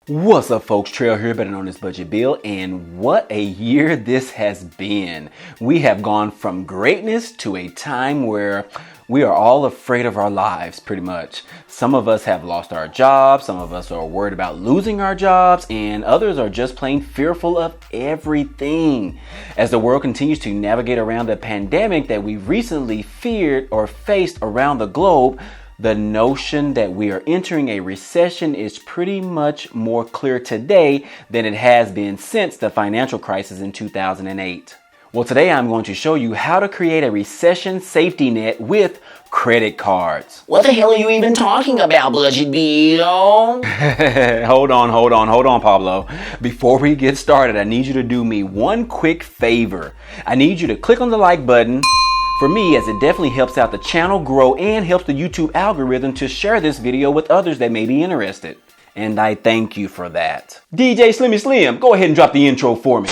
What's up, folks? Trail here, better known as Budget Bill, and what a year this has been. We have gone from greatness to a time where we are all afraid of our lives, pretty much. Some of us have lost our jobs, some of us are worried about losing our jobs, and others are just plain fearful of everything. As the world continues to navigate around the pandemic that we recently feared or faced around the globe, the notion that we are entering a recession is pretty much more clear today than it has been since the financial crisis in 2008. Well, today I'm going to show you how to create a recession safety net with credit cards. What the hell are you even talking about, Budget Bill? Hold on, Pablo. Before we get started, I need you to do me one quick favor. I need you to click on the like button. For me, as it definitely helps out the channel grow and helps the YouTube algorithm to share this video with others that may be interested. And I thank you for that. DJ Slimmy Slim, go ahead and drop the intro for me.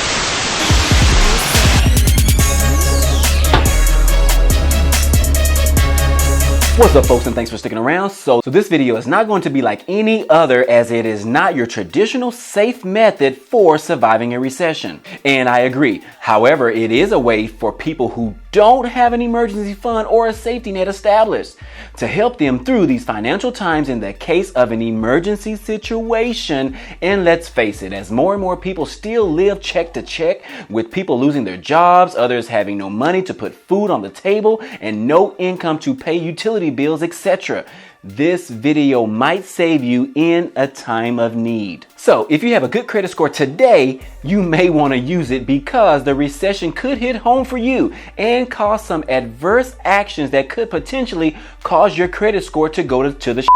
What's up, folks, and thanks for sticking around. So this video is not going to be like any other, as it is not your traditional safe method for surviving a recession. And I agree. However, it is a way for people who don't have an emergency fund or a safety net established to help them through these financial times in the case of an emergency situation. And let's face it, as more and more people still live check to check, with people losing their jobs, others having no money to put food on the table, and no income to pay utility bills, etc. This video might save you in a time of need. So if you have a good credit score today, you may want to use it, because the recession could hit home for you and cause some adverse actions that could potentially cause your credit score to go to the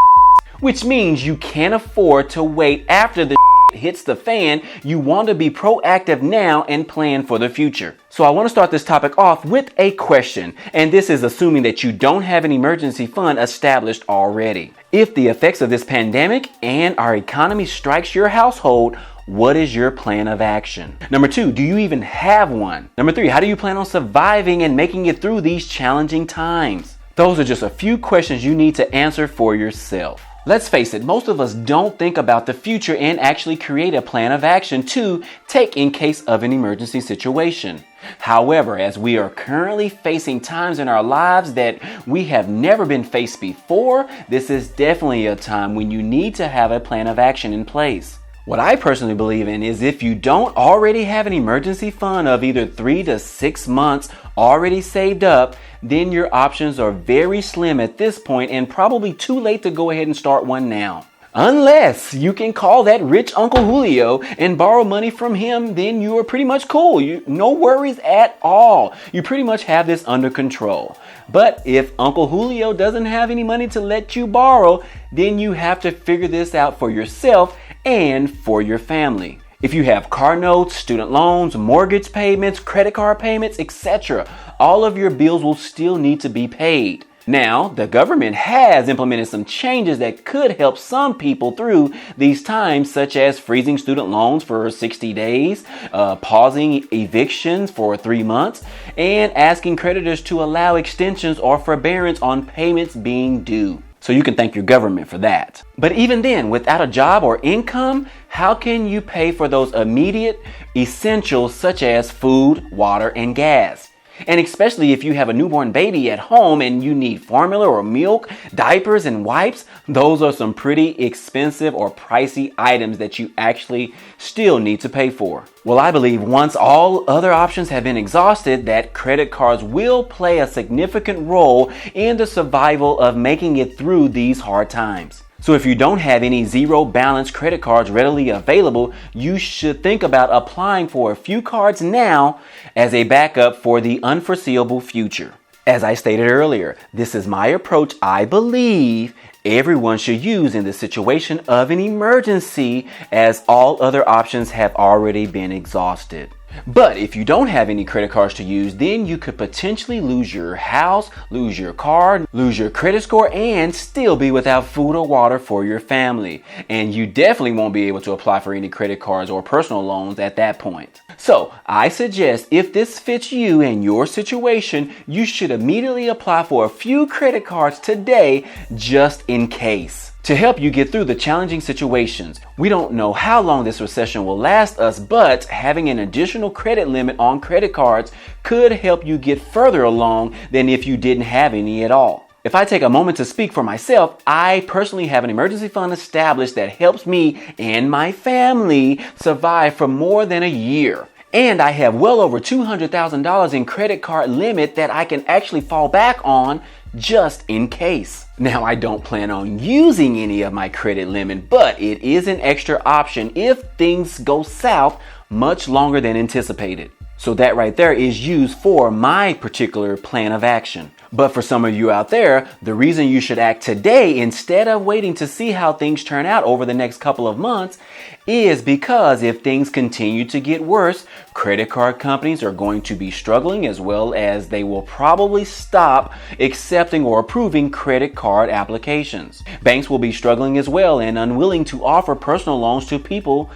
which means you can't afford to wait after the hits the fan. You want to be proactive now and plan for the future. So I want to start this topic off with a question, and this is assuming that you don't have an emergency fund established already. If the effects of this pandemic and our economy strikes your household, what is your plan of action? Number 2, do you even have one? Number 3, how do you plan on surviving and making it through these challenging times? Those are just a few questions you need to answer for yourself. Let's face it, most of us don't think about the future and actually create a plan of action to take in case of an emergency situation. However, as we are currently facing times in our lives that we have never been faced before, this is definitely a time when you need to have a plan of action in place. What I personally believe in is, if you don't already have an emergency fund of either 3 to 6 months already saved up, then your options are very slim at this point and probably too late to go ahead and start one now. Unless you can call that rich Uncle Julio and borrow money from him, then you are pretty much cool. No worries at all. You pretty much have this under control. But if Uncle Julio doesn't have any money to let you borrow, then you have to figure this out for yourself and for your family. If you have car notes, student loans, mortgage payments, credit card payments, etc., all of your bills will still need to be paid. Now, the government has implemented some changes that could help some people through these times, such as freezing student loans for 60 days, pausing evictions for 3 months, and asking creditors to allow extensions or forbearance on payments being due. So you can thank your government for that. But even then, without a job or income, how can you pay for those immediate essentials such as food, water, and gas? And especially if you have a newborn baby at home and you need formula or milk, diapers, and wipes, those are some pretty expensive or pricey items that you actually still need to pay for. Well, I believe once all other options have been exhausted, that credit cards will play a significant role in the survival of making it through these hard times. So if you don't have any zero balance credit cards readily available, you should think about applying for a few cards now as a backup for the unforeseeable future. As I stated earlier, this is my approach I believe everyone should use in the situation of an emergency, as all other options have already been exhausted. But if you don't have any credit cards to use, then you could potentially lose your house, lose your car, lose your credit score, and still be without food or water for your family. And you definitely won't be able to apply for any credit cards or personal loans at that point. So I suggest, if this fits you and your situation, you should immediately apply for a few credit cards today, just in case. to help you get through the challenging situations. We don't know how long this recession will last us, but having an additional credit limit on credit cards could help you get further along than if you didn't have any at all. If I take a moment to speak for myself, I personally have an emergency fund established that helps me and my family survive for more than a year. And I have well over $200,000 in credit card limit that I can actually fall back on just in case. Now, I don't plan on using any of my credit limit, but it is an extra option if things go south much longer than anticipated. So that right there is used for my particular plan of action. But for some of you out there, the reason you should act today instead of waiting to see how things turn out over the next couple of months is because if things continue to get worse, credit card companies are going to be struggling, as well as they will probably stop accepting or approving credit card applications. Banks will be struggling as well and unwilling to offer personal loans to people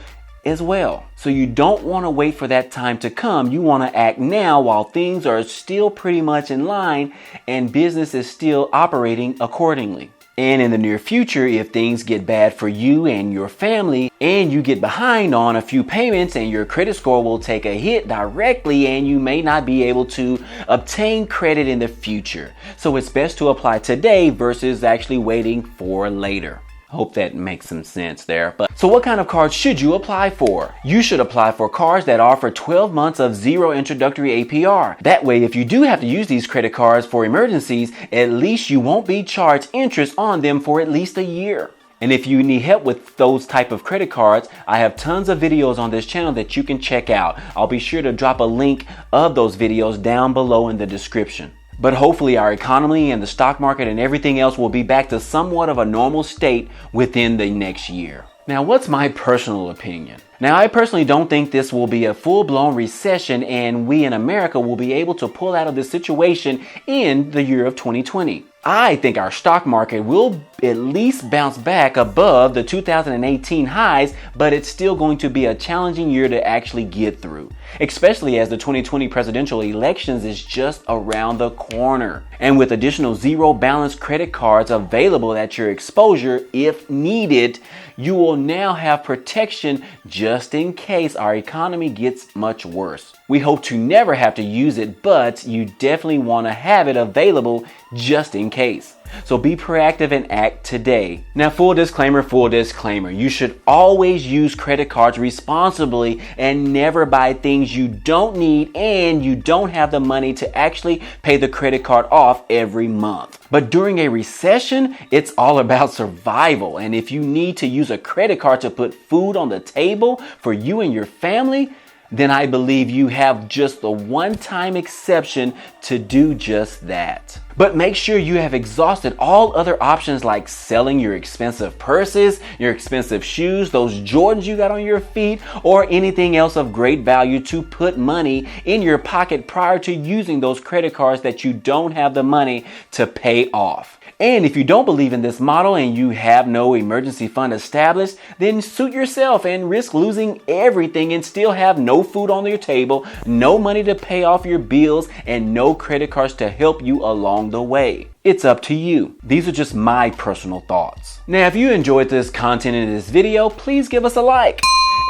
as well. So you don't want to wait for that time to come. You want to act now while things are still pretty much in line and business is still operating accordingly. And in the near future, if things get bad for you and your family and you get behind on a few payments and your credit score will take a hit directly and you may not be able to obtain credit in the future. So it's best to apply today versus actually waiting for later. Hope that makes some sense there. But so what kind of cards should you apply for? You should apply for cards that offer 12 months of zero introductory APR. That way, if you do have to use these credit cards for emergencies, at least you won't be charged interest on them for at least a year. And if you need help with those type of credit cards, I have tons of videos on this channel that you can check out. I'll be sure to drop a link of those videos down below in the description. But hopefully our economy and the stock market and everything else will be back to somewhat of a normal state within the next year. Now, what's my personal opinion? Now, I personally don't think this will be a full-blown recession and we in America will be able to pull out of this situation in the year of 2020. I think our stock market will at least bounce back above the 2018 highs, but it's still going to be a challenging year to actually get through, especially as the 2020 presidential elections is just around the corner. And with additional zero balance credit cards available at your exposure if needed, you will now have protection just in case our economy gets much worse. We hope to never have to use it, but you definitely want to have it available just in case. So be proactive and act today. Now, full disclaimer, you should always use credit cards responsibly and never buy things you don't need and you don't have the money to actually pay the credit card off every month. But during a recession, it's all about survival. And if you need to use a credit card to put food on the table for you and your family, then I believe you have just the one-time exception to do just that. But make sure you have exhausted all other options like selling your expensive purses, your expensive shoes, those Jordans you got on your feet, or anything else of great value to put money in your pocket prior to using those credit cards that you don't have the money to pay off. And if you don't believe in this model and you have no emergency fund established, then suit yourself and risk losing everything and still have no food on your table, no money to pay off your bills, and no credit cards to help you along the way. It's up to you. These are just my personal thoughts. Now, if you enjoyed this content in this video, please give us a like,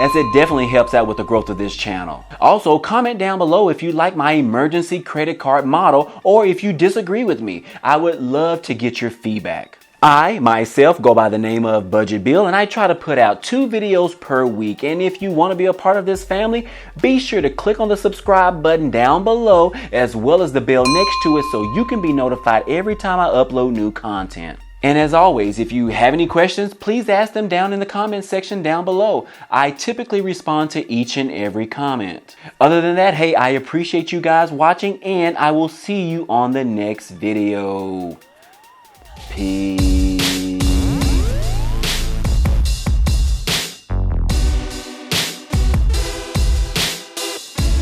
as it definitely helps out with the growth of this channel. Also, comment down below if you like my emergency credit card model or if you disagree with me. I would love to get your feedback. I, myself, go by the name of Budget Bill, and I try to put out 2 videos per week. And if you want to be a part of this family, be sure to click on the subscribe button down below, as well as the bell next to it, so you can be notified every time I upload new content. And as always, if you have any questions, please ask them down in the comment section down below. I typically respond to each and every comment. Other than that, hey, I appreciate you guys watching, and I will see you on the next video. Peace.